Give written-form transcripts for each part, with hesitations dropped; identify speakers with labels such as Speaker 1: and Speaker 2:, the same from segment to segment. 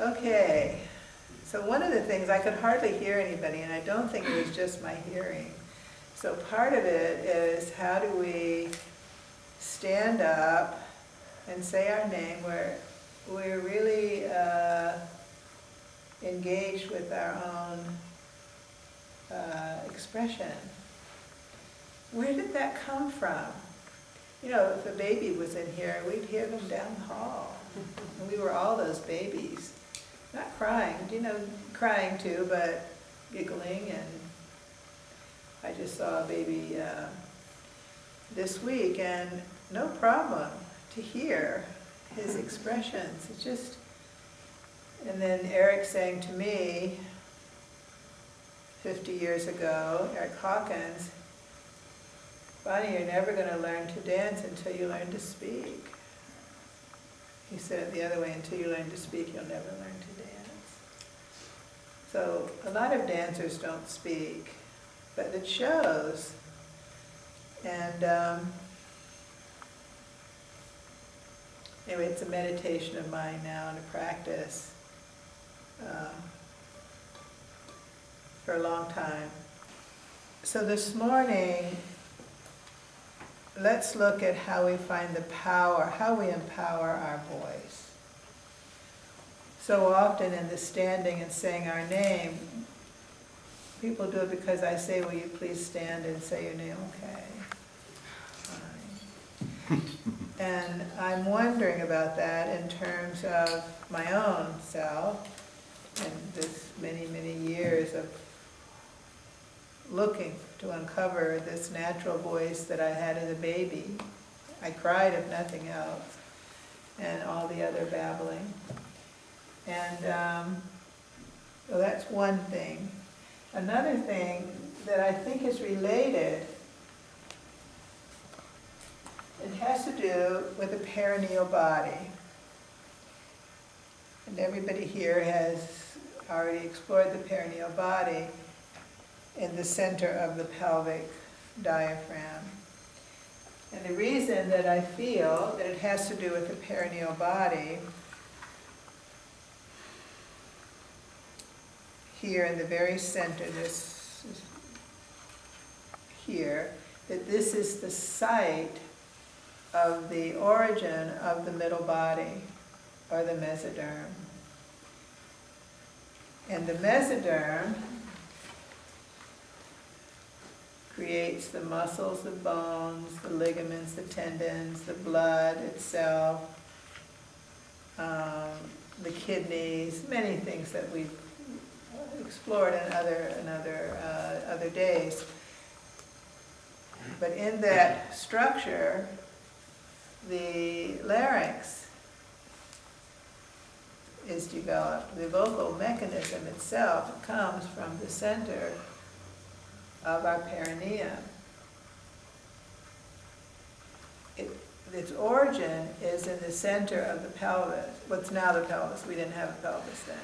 Speaker 1: Okay, so one of the things, I could hardly hear anybody, and I don't think it was just my hearing. So part of it is, how do we stand up and say our name where we're really engaged with our own expression? Where did that come from? You know, if a baby was in here, we'd hear them down the hall. And we were all those babies. Not crying, you know, crying too, but giggling. And I just saw a baby this week, and no problem to hear his expressions. It's just, and then Erick saying to me 50 years ago, Erick Hawkins, Bonnie, you're never going to learn to dance until you learn to speak. He said it the other way, until you learn to speak, you'll never learn to dance. So a lot of dancers don't speak, but it shows. And anyway, it's a meditation of mine now and a practice for a long time. So this morning, let's look at how we find the power, how we empower our voice. So often in the standing and saying our name, people do it because I say, will you please stand and say your name? Okay, fine. And I'm wondering about that in terms of my own self and this many, many years of looking to uncover this natural voice that I had as a baby. I cried if nothing else, and all the other babbling. And so that's one thing. Another thing that I think is related, it has to do with the perineal body. And everybody here has already explored the perineal body in the center of the pelvic diaphragm. And the reason that I feel that it has to do with the perineal body, here in the very center, this here, that this is the site of the origin of the middle body, or the mesoderm. And the mesoderm creates the muscles, the bones, the ligaments, the tendons, the blood itself, the kidneys, many things that we've explored in other days. But in that structure, the larynx is developed. The vocal mechanism itself comes from the center of our perineum. Its origin is in the center of the pelvis, what's now the pelvis. We didn't have a pelvis then.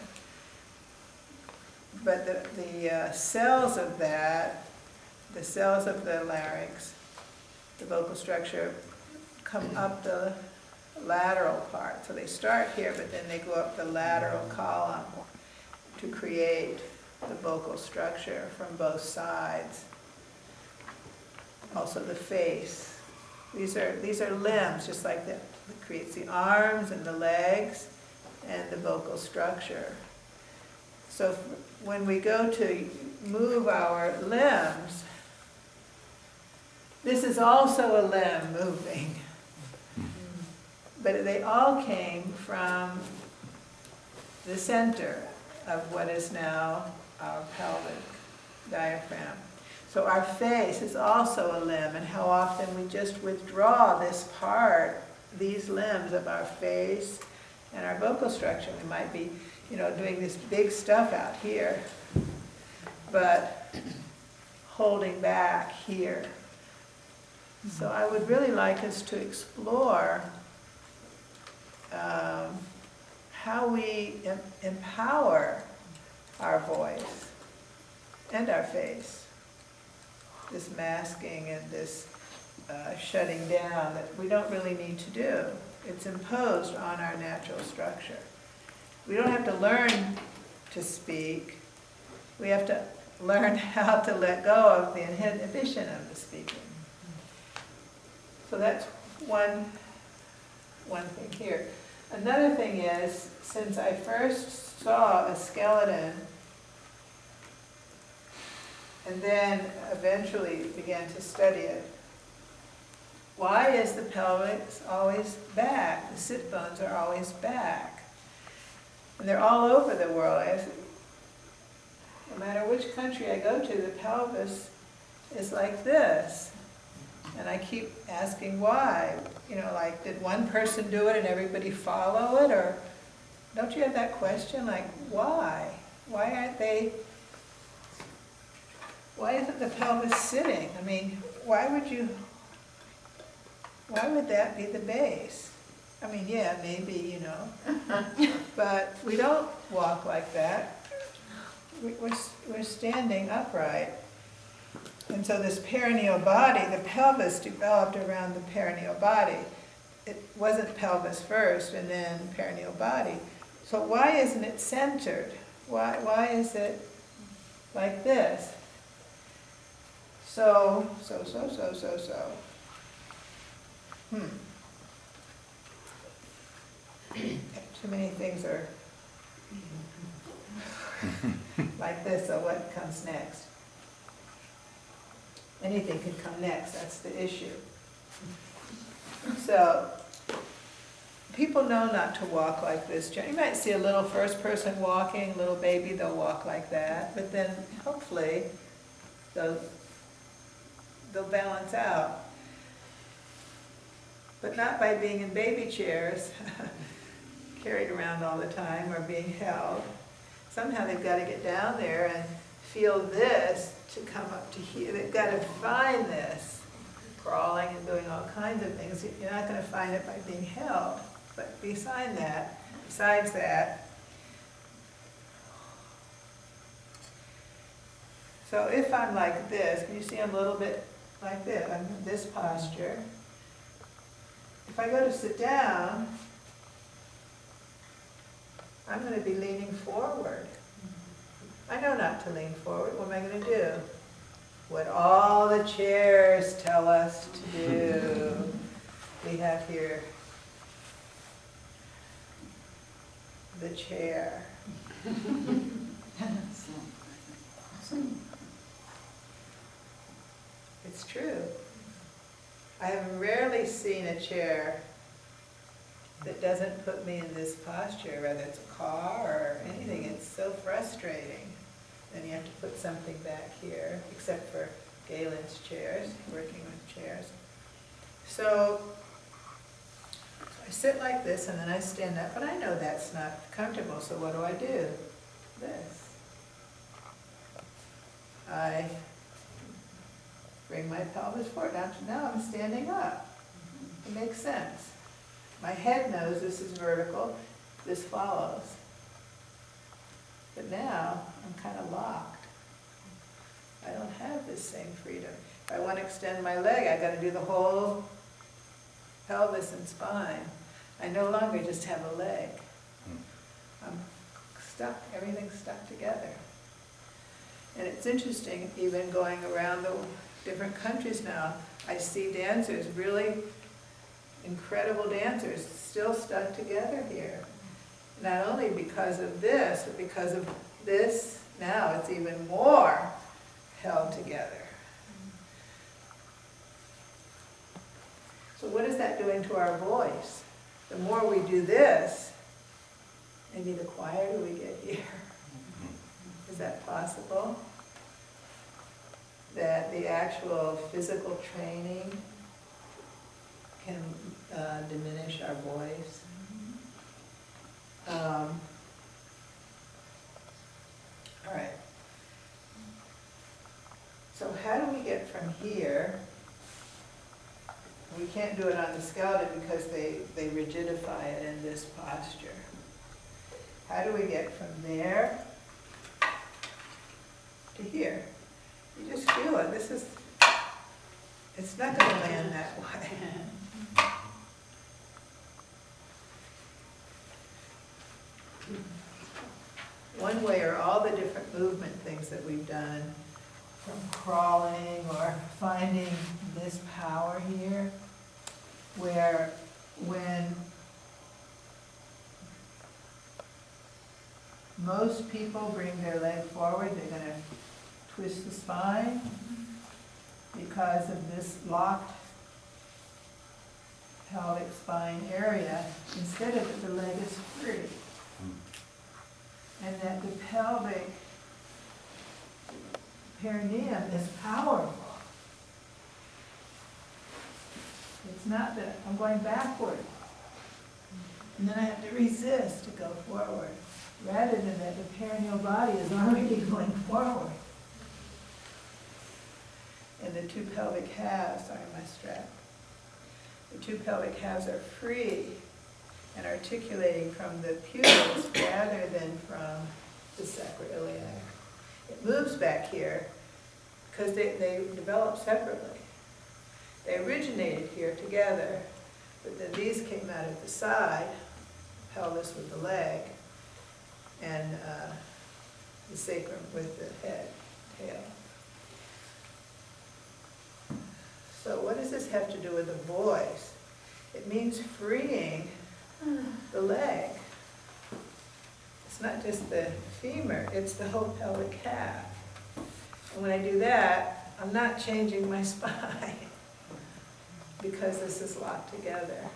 Speaker 1: But the cells of that, the cells of the larynx, the vocal structure, come up the lateral part. So they start here, but then they go up the lateral column to create the vocal structure from both sides. Also the face. These are limbs, just like that. It creates the arms and the legs and the vocal structure. So when we go to move our limbs, this is also a limb moving. But they all came from the center of what is now our pelvic diaphragm. So our face is also a limb, and how often we just withdraw this part, these limbs of our face and our vocal structure. We might be, doing this big stuff out here, but holding back here. So I would really like us to explore how we empower our voice and our face. This masking and this shutting down that we don't really need to do. It's imposed on our natural structure. We don't have to learn to speak. We have to learn how to let go of the inhibition of the speaking. So that's one thing here. Another thing is, since I first saw a skeleton and then eventually began to study it, why is the pelvis always back? The sit bones are always back. And they're all over the world. No matter which country I go to, the pelvis is like this. And I keep asking why. You know, like, did one person do it and everybody follow it? Or don't you have that question? Like, why? Why aren't they, why isn't the pelvis sitting? I mean, why would that be the base? I mean, yeah, maybe, you know, but we don't walk like that. We're standing upright. And so this perineal body, the pelvis developed around the perineal body. It wasn't pelvis first and then perineal body. So why isn't it centered? Why is it like this? So. Too many things are like this, so what comes next? Anything could come next, that's the issue. So, people know not to walk like this. You might see a little first person walking, little baby, they'll walk like that, but then hopefully they'll balance out. But not by being in baby chairs, carried around all the time, or being held. Somehow they've got to get down there and feel this to come up to here. They've got to find this, crawling and doing all kinds of things. You're not going to find it by being held. But besides that, so if I'm like this, can you see I'm a little bit like this? I'm in this posture. If I go to sit down, I'm going to be leaning forward. I know not to lean forward. What am I going to do? What all the chairs tell us to do. We have here the chair. It's true. I have rarely seen a chair that doesn't put me in this posture, whether it's a car or anything. It's so frustrating. Then you have to put something back here, except for Galen's chairs, working with chairs. So I sit like this and then I stand up, but I know that's not comfortable, so what do? This. I bring my pelvis forward. Now I'm standing up. It makes sense. My head knows this is vertical, this follows. But now I'm kind of locked. I don't have this same freedom. If I want to extend my leg, I've got to do the whole pelvis and spine. I no longer just have a leg. I'm stuck, everything's stuck together. And it's interesting, even going around the different countries now, I see dancers, really incredible dancers, still stuck together here. Not only because of this, but because of this, now it's even more held together. So what is that doing to our voice? The more we do this, maybe the quieter we get here. Is that possible? That the actual physical training can diminish our voice. All right. So how do we get from here? We can't do it on the skeleton because they rigidify it in this posture. How do we get from there to here? You just feel it. It's not going to land that way. one way are all the different movement things that we've done, from crawling or finding this power here, where when most people bring their leg forward, they're going to twist the spine because of this locked pelvic spine area, instead of that the leg is free. And that the pelvic perineum is powerful. It's not that I'm going backward, and then I have to resist to go forward, rather than that the perineal body is already going forward. And the two pelvic halves, sorry, my strap. The two pelvic halves are free and articulating from the pubis rather than from the sacroiliac. It moves back here because they develop separately. They originated here together, but then these came out at the side, pelvis with the leg, and the sacrum with the head, tail. So what does this have to do with the voice? It means freeing the leg. It's not just the femur, it's the whole pelvic calf. And when I do that, I'm not changing my spine because this is locked together.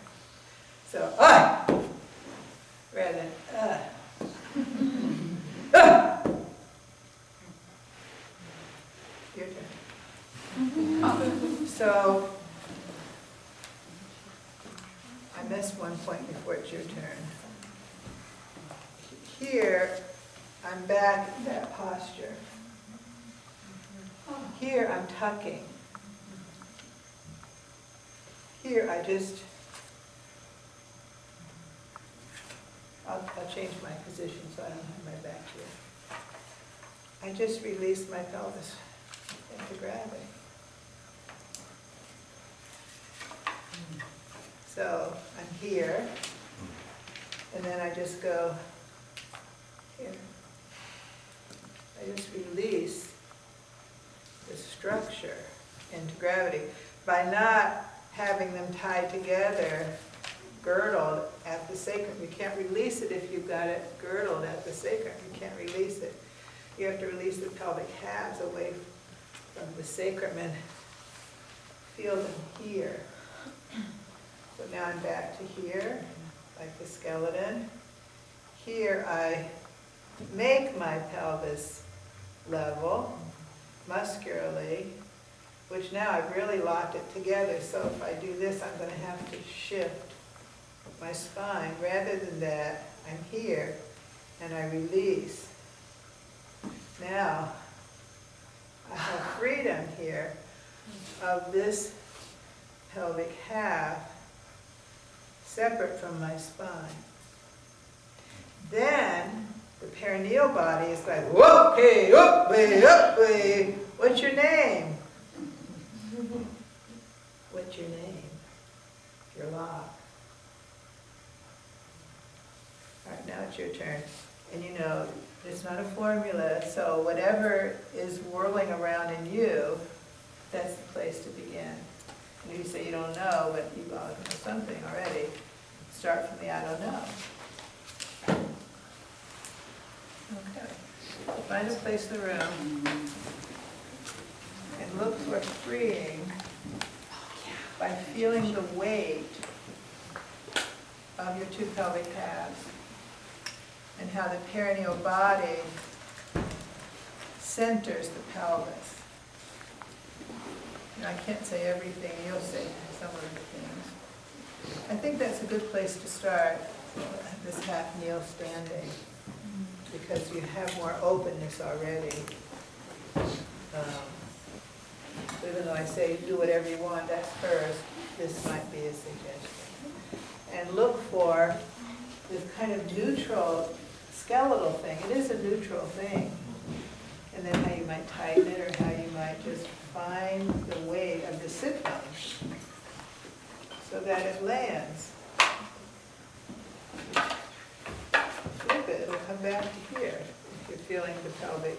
Speaker 1: So, rather than, Your turn. So, I missed one point before it's your turn. Here, I'm back in that posture. Here, I'm tucking. Here, I'll change my position so I don't have my back here. I just release my pelvis into gravity. So I'm here, and then I just go here. I just release the structure into gravity by not having them tied together, girdled at the sacrum. You can't release it if you've got it girdled at the sacrum. You can't release it. You have to release the pelvic halves away from the sacrum and feel them here. So now I'm back to here, like the skeleton. Here I make my pelvis level, muscularly, which now I've really locked it together. So if I do this, I'm going to have to shift my spine. Rather than that, I'm here, and I release. Now, I have freedom here of this pelvic half separate from my spine. Then, the perineal body is like, whoa, okay, up, way. What's your name? What's your name? Your lock. All right, now it's your turn. And you know, it's not a formula, so whatever is whirling around in you, that's the place to begin. And you say you don't know, but you all know something already. Start from the I don't know. Okay. Find a place in the room and look for freeing by feeling the weight of your two pelvic halves and how the perineal body centers the pelvis. I can't say everything, you'll say some of the things. I think that's a good place to start, this half kneel standing, because you have more openness already. Even though I say do whatever you want, that's first, this might be a suggestion. And look for this kind of neutral skeletal thing. It is a neutral thing. And then how you might tighten it, or how you might just find the weight of the sit bones so that it lands. Flip it, it'll come back to here. you're feeling the pelvic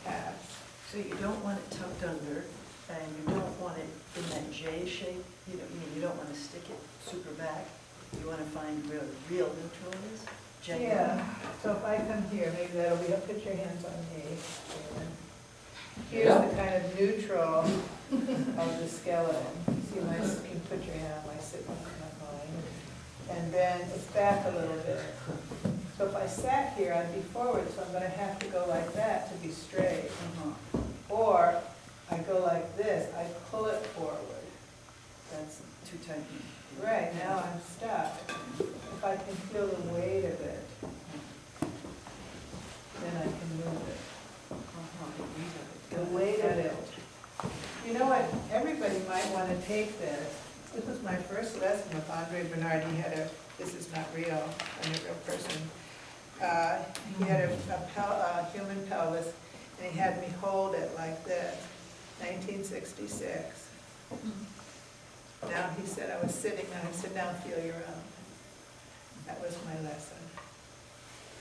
Speaker 1: pads.
Speaker 2: So you don't want it tucked under, and you don't want it in that J shape, you know, you don't want to stick it super back. You want to find where the real neutral is. Genuine.
Speaker 1: Yeah, so if I come here, maybe that'll be, put your hands on me. Here's the kind of neutral of the skeleton. See my, you can put your hand on my sit, not mine. And then it's back a little bit. So if I sat here, I'd be forward, so I'm gonna have to go like that to be straight. Or I go like this, I pull it forward.
Speaker 2: That's too tight.
Speaker 1: Right, now I'm stuck. If I can feel the weight of it, then I can move it. The weight of it. You know what, everybody might want to take this. This was my first lesson with Andre Bernard. He had a, this is not real, I'm a real person. He had a human pelvis, and he had me hold it like this, 1966. Now he said I was sitting, and I said, now feel your own. That was my lesson.